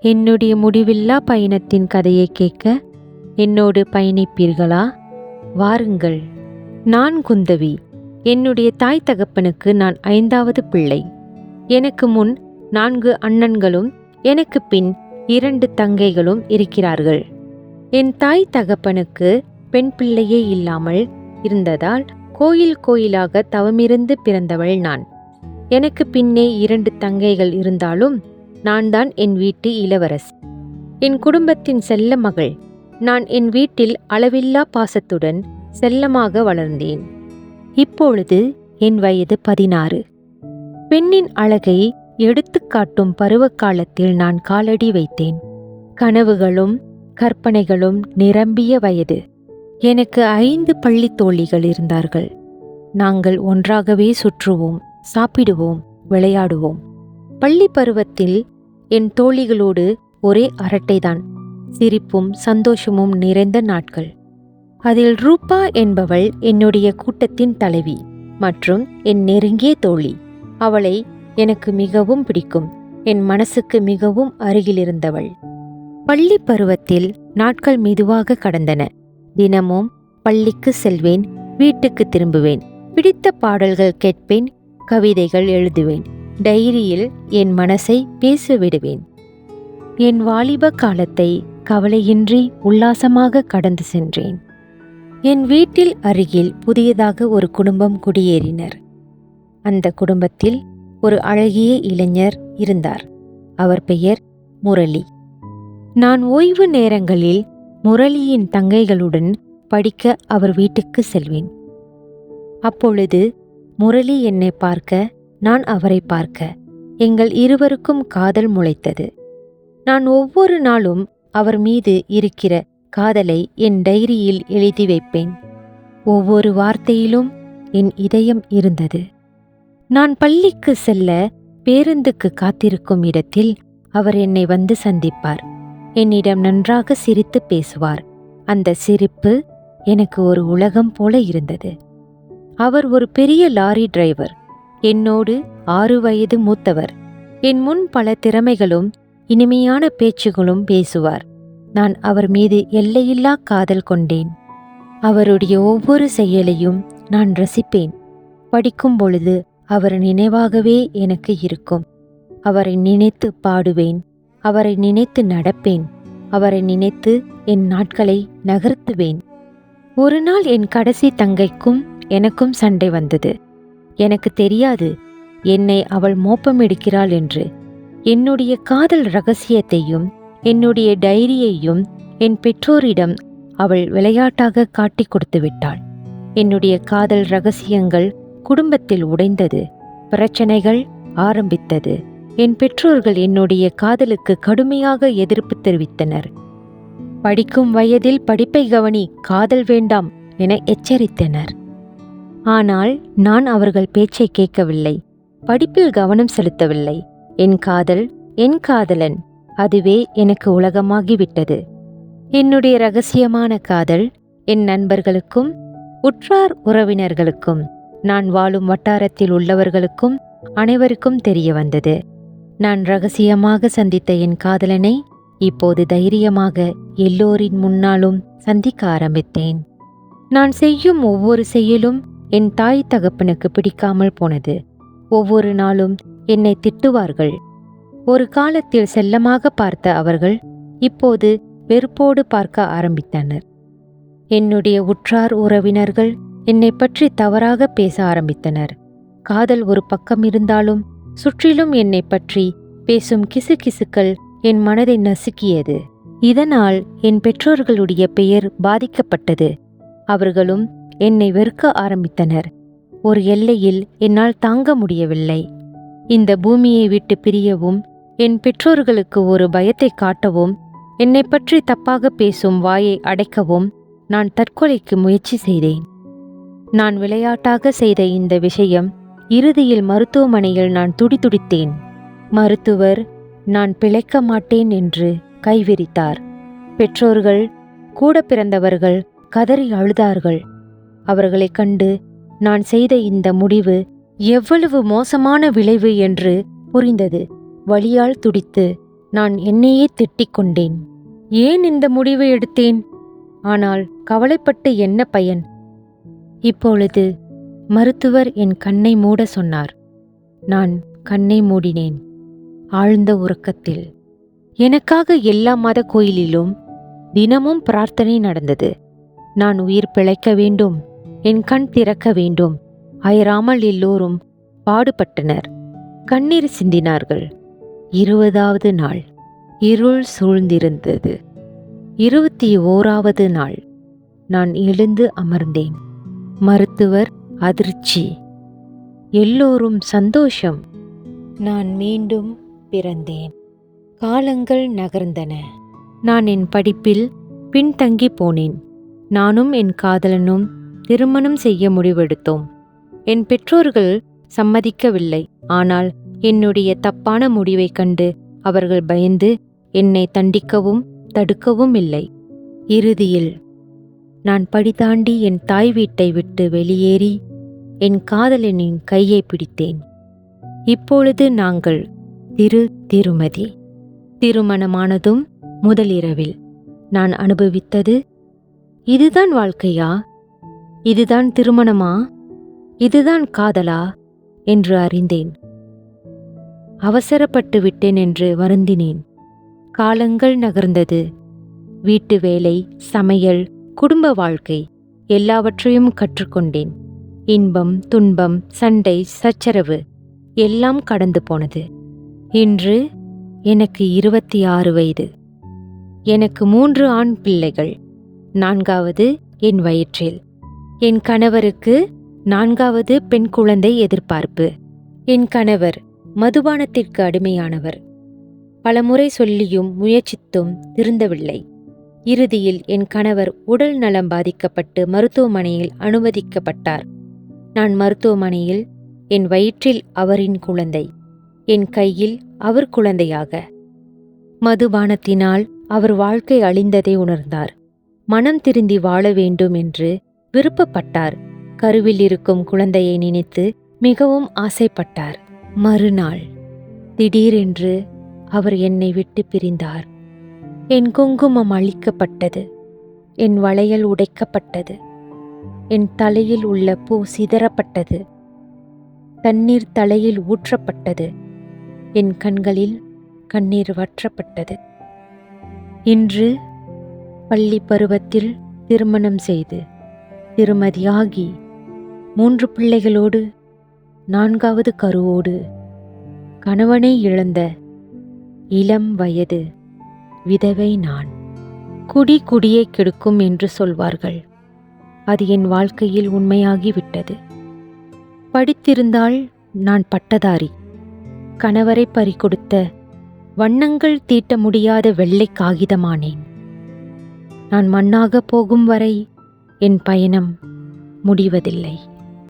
என்னுடைய முடிவில்லா பயணத்தின் கதையை கேட்க என்னோடு பயணிப்பீர்களா? வாருங்கள். நான் குந்தவி. என்னுடைய தாய் தகப்பனுக்கு நான் 5வது பிள்ளை. எனக்கு முன் 4 அண்ணன்களும் எனக்கு பின் 2 தங்கைகளும் இருக்கிறார்கள். என் தாய் தகப்பனுக்கு பெண் பிள்ளையே இல்லாமல் இருந்ததால் கோயில் கோயிலாக தவமிருந்து பிறந்தவள் நான். எனக்கு பின்னே 2 தங்கைகள் இருந்தாலும் நான் தான் என் வீட்டு இளவரசி. என் குடும்பத்தின் செல்ல மகள். நான் என் வீட்டில் அளவில்லா பாசத்துடன் செல்லமாக வளர்ந்தேன். இப்பொழுது என் வயது 16. பெண்ணின் அழகை எடுத்துக்காட்டும் பருவகாலத்தில் நான் காலடி வைத்தேன். கனவுகளும் கற்பனைகளும் நிரம்பிய வயது. எனக்கு 5 பள்ளி தோழிகள் இருந்தார்கள். நாங்கள் ஒன்றாகவே சுற்றுவோம், சாப்பிடுவோம், விளையாடுவோம். பள்ளி பருவத்தில் என் தோழிகளோடு ஒரே அரட்டைதான். சிரிப்பும் சந்தோஷமும் நிறைந்த நாட்கள். அதில் ரூபா என்பவள் என்னுடைய கூட்டத்தின் தலைவி மற்றும் என் நெருங்கிய தோழி. அவளை எனக்கு மிகவும் பிடிக்கும். என் மனசுக்கு மிகவும் அருகிலிருந்தவள். பள்ளி பருவத்தில் நாட்கள் மெதுவாக கடந்தன. தினமும் பள்ளிக்கு செல்வேன், வீட்டுக்கு திரும்புவேன். பிடித்த பாடல்கள் கேட்பேன், கவிதைகள் எழுதுவேன். டைரியில் என் மனசை பேச விடுவேன். என் வாலிப காலத்தை கவலையின்றி உல்லாசமாக கடந்து சென்றேன். என் வீட்டில் அருகில் புதியதாக ஒரு குடும்பம் குடியேறினர். அந்த குடும்பத்தில் ஒரு அழகிய இளைஞர் இருந்தார். அவர் பெயர் முரளி. நான் ஓய்வு நேரங்களில் முரளியின் தங்கைகளுடன் படிக்க அவர் வீட்டுக்கு செல்வேன். அப்பொழுது முரளி என்னை பார்க்க, நான் அவரை பார்க்க, எங்கள் இருவருக்கும் காதல் முளைத்தது. நான் ஒவ்வொரு நாளும் அவர் மீது இருக்கிற காதலை என் டைரியில் எழுதி வைப்பேன். ஒவ்வொரு வார்த்தையிலும் என் இதயம் இருந்தது. நான் பள்ளிக்கு செல்ல பேருந்துக்கு காத்திருக்கும் இடத்தில் அவர் என்னை வந்து சந்திப்பார். என்னிடம் நன்றாக சிரித்து பேசுவார். அந்த சிரிப்பு எனக்கு ஒரு உலகம் போல இருந்தது. அவர் ஒரு பெரிய லாரி டிரைவர். என்னோடு 6 வயது மூத்தவர். என் முன் பல திறமைகளும் இனிமையான பேச்சுகளும் பேசுவார். நான் அவர் மீது எல்லையில்லா காதல் கொண்டேன். அவருடைய ஒவ்வொரு செயலையும் நான் ரசிப்பேன். படிக்கும் பொழுது அவர் நினைவாகவே எனக்கு இருக்கும். அவரை நினைத்து பாடுவேன். அவரை நினைத்து நடப்பேன். அவரை நினைத்து என் நாட்களை நகர்த்துவேன். ஒரு நாள் என் கடைசி தங்கைக்கும் எனக்கும் சண்டை வந்தது. எனக்கு தெரியாது என்னை அவள் மோப்பமெடுக்கிறாள் என்று. என்னுடைய காதல் ரகசியத்தையும் என்னுடைய டைரியையும் என் பெற்றோரிடம் அவள் விளையாட்டாக காட்டிக் கொடுத்து விட்டாள். என்னுடைய காதல் ரகசியங்கள் குடும்பத்தில் உடைந்தது. பிரச்சனைகள் ஆரம்பித்தது. என் பெற்றோர்கள் என்னுடைய காதலுக்கு கடுமையாக எதிர்ப்பு தெரிவித்தனர். படிக்கும் வயதில் படிப்பை கவனி, காதல் வேண்டாம் என எச்சரித்தனர். ஆனால் நான் அவர்கள் பேச்சை கேட்கவில்லை. படிப்பில் கவனம் செலுத்தவில்லை. என் காதல், என் காதலன், அதுவே எனக்கு உலகமாகிவிட்டது. என்னுடைய ரகசியமான காதல் என் நண்பர்களுக்கும் உற்றார் உறவினர்களுக்கும் நான் வாழும் வட்டாரத்தில் உள்ளவர்களுக்கும் அனைவருக்கும் தெரிய வந்தது. நான் ரகசியமாக சந்தித்த என் காதலனை இப்போது தைரியமாக எல்லோரின் முன்னாலும் சந்திக்க ஆரம்பித்தேன். நான் செய்யும் ஒவ்வொரு செயலும் என் தாய் தகப்பனுக்கு பிடிக்காமல் போனது. ஒவ்வொரு நாளும் என்னை திட்டுவார்கள். ஒரு காலத்தில் செல்லமாக பார்த்த அவர்கள் இப்போது வெறுப்போடு பார்க்க ஆரம்பித்தனர். என்னுடைய உற்றார் உறவினர்கள் என்னை பற்றி தவறாக பேச ஆரம்பித்தனர். காதல் ஒரு பக்கம் இருந்தாலும் சுற்றிலும் என்னை பற்றி பேசும் கிசுகிசுக்கள் என் மனதை நசுக்கியது. இதனால் என் பெற்றோர்களுடைய பெயர் பாதிக்கப்பட்டது. அவர்களும் என்னை வெறுக்க ஆரம்பித்தனர். ஒரு எல்லையில் என்னால் தாங்க முடியவில்லை. இந்த பூமியை விட்டு பிரியவும், என் பெற்றோர்களுக்கு ஒரு பயத்தை காட்டவும், என்னை பற்றி தப்பாக பேசும் வாயை அடைக்கவும் நான் தற்கொலைக்கு முயற்சி செய்தேன். நான் விளையாட்டாக செய்த இந்த விஷயம் இறுதியில் மருத்துவமனையில் நான் துடிதுடித்தேன். மருத்துவர் நான் பிழைக்க மாட்டேன் என்று கைவிரித்தார். பெற்றோர்கள், கூட பிறந்தவர்கள் கதறி அழுதார்கள். அவர்களைக் கண்டு நான் செய்த இந்த முடிவு எவ்வளவு மோசமான விளைவு என்று புரிந்தது. வலியால் துடித்து நான் என்னையே திட்டிக் கொண்டேன். ஏன் இந்த முடிவை எடுத்தேன்? ஆனால் கவலைப்பட்டு என்ன பயன்? இப்பொழுது மருத்துவர் என் கண்ணை மூட சொன்னார். நான் கண்ணை மூடினேன். ஆழ்ந்த உறக்கத்தில். எனக்காக எல்லா மத கோயிலிலும் தினமும் பிரார்த்தனை நடந்தது. நான் உயிர் பிழைக்க வேண்டும், என் கண் திறக்க வேண்டும். அயராமல் எல்லோரும் பாடுபட்டனர், கண்ணீர் சிந்தினார்கள். 20வது நாள். இருள் சூழ்ந்திருந்தது. 21வது நாள். நான் எழுந்து அமர்ந்தேன். மருத்துவர் அதிர்ச்சி. எல்லோரும் சந்தோஷம். நான் மீண்டும் பிறந்தேன். காலங்கள் நகர்ந்தன. நான் என் படிப்பில் பின்தங்கி போனேன். நானும் என் காதலனும் திருமணம் செய்ய முடிவெடுத்தோம். என் பெற்றோர்கள் சம்மதிக்கவில்லை. ஆனால் என்னுடைய தப்பான முடிவைக் கண்டு அவர்கள் பயந்து என்னை தண்டிக்கவும் தடுக்கவும் இல்லை. இறுதியில் நான் படி தாண்டி என் தாய் வீட்டை விட்டு வெளியேறி என் காதலனின் கையை பிடித்தேன். இப்பொழுது நாங்கள் திருமதி. திருமணமானதும் முதலிரவில் நான் அனுபவித்தது, இதுதான் வாழ்க்கையா? இதுதான் திருமணமா? இதுதான் காதலா என்று அறிந்தேன். அவசரப்பட்டு விட்டேன் என்று வருந்தினேன். காலங்கள் நகர்ந்தது. வீட்டு வேலை, சமையல், குடும்ப வாழ்க்கை எல்லாவற்றையும் கற்றுக்கொண்டேன். இன்பம், துன்பம், சண்டை, சச்சரவு எல்லாம் கடந்து போனது. இன்று எனக்கு 26 வயது. எனக்கு 3 ஆண் பிள்ளைகள். 4வது என் வயிற்றில். என் கணவருக்கு 4வது பெண் குழந்தை எதிர்பார்ப்பு. என் கணவர் மதுபானத்திற்கு அடிமையானவர். பலமுறை சொல்லியும் முயற்சித்தும் திருந்தவில்லை. இறுதியில் என் கணவர் உடல் நலம் பாதிக்கப்பட்டு மருத்துவமனையில் அனுமதிக்கப்பட்டார். நான் மருத்துவமனையில் என் வயிற்றில் அவரின் குழந்தை, என் கையில் அவர் குழந்தையாக. மதுபானத்தினால் அவர் வாழ்க்கை அழிந்ததை உணர்ந்தார். மனம் திருந்தி வாழ வேண்டும் என்று விருப்பப்பட்டார். கருவில் இருக்கும் குழந்தையை நினைத்து மிகவும் ஆசைப்பட்டார். மறுநாள் திடீரென்று அவர் என்னை விட்டு பிரிந்தார். என் குங்குமம் அழிக்கப்பட்டது. என் வளையல் உடைக்கப்பட்டது. என் தலையில் உள்ள பூ சிதறப்பட்டது. தண்ணீர் தலையில் ஊற்றப்பட்டது. என் கண்களில் கண்ணீர் வற்றப்பட்டது. இன்று பள்ளி பருவத்தில் திருமணம் செய்து திருமதியாகி 3 பிள்ளைகளோடு 4வது கருவோடு கணவனை இழந்த இளம் வயது விதவை நான். குடியை கெடுக்கும் என்று சொல்வார்கள். அது என் வாழ்க்கையில் உண்மையாகிவிட்டது. படித்திருந்தால் நான் பட்டதாரி. கணவரை பறிகொடுத்த வண்ணங்கள் தீட்ட முடியாத வெள்ளை காகிதமானேன். நான் மண்ணாக போகும் வரை என் பயணம் முடிவதில்லை.